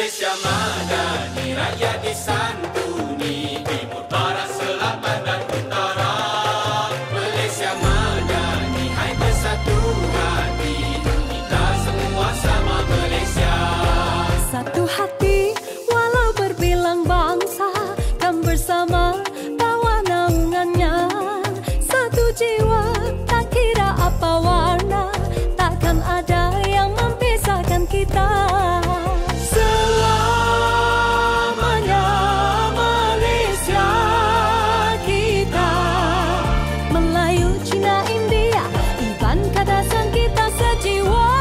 Malaysia madani, rakyat disantuni, timur, barat, selatan dan utara. Malaysia madani, hai bersatu hati, kita semua sama Malaysia. Satu hati walau berbilang bangsa, dan bersama bawa naungannya. Satu jiwa tak kira apa warna, takkan ada yang memisahkan kita. Selamanya Malaysia kita, Melayu, Cina, India, Iban, Kadasan kita sejiwa.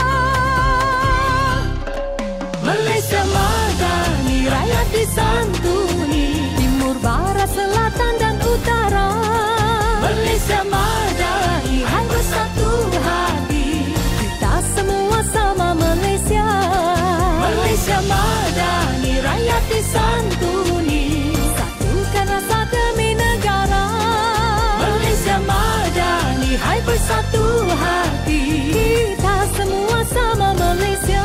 Malaysia madani, rakyat disantuni, timur, barat, selatan dan utara. Malaysia madani, hai bersatu hati, kita semua sama Malaysia. Malaysia madani, rakyat disantuni, satukan rasa demi negara. Malaysia madani, hai bersatu hati, kita semua sama Malaysia.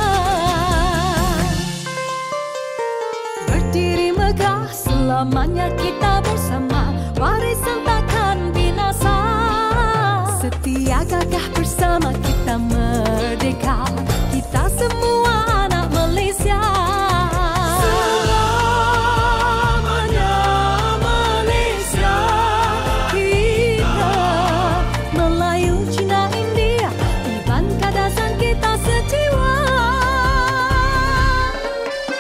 Berdiri megah, selamanya kita bersama, warisan takkan binasa. Setia gagah bersama kita merdeka, kita semua anak Malaysia. Selamanya Malaysia kita, Melayu, Cina, India, Iban, Kadasan kita sejiwa.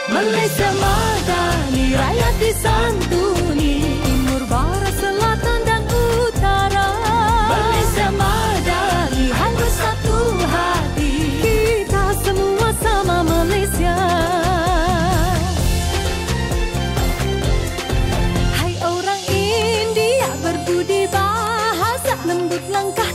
Malaysia madani, rakyat disantuni, timur, barat, selatan dan utara. Malaysia madani, hai bersatu hati, kita semua sama Malaysia. Hai orang India berbudi bahasa, lembut langkah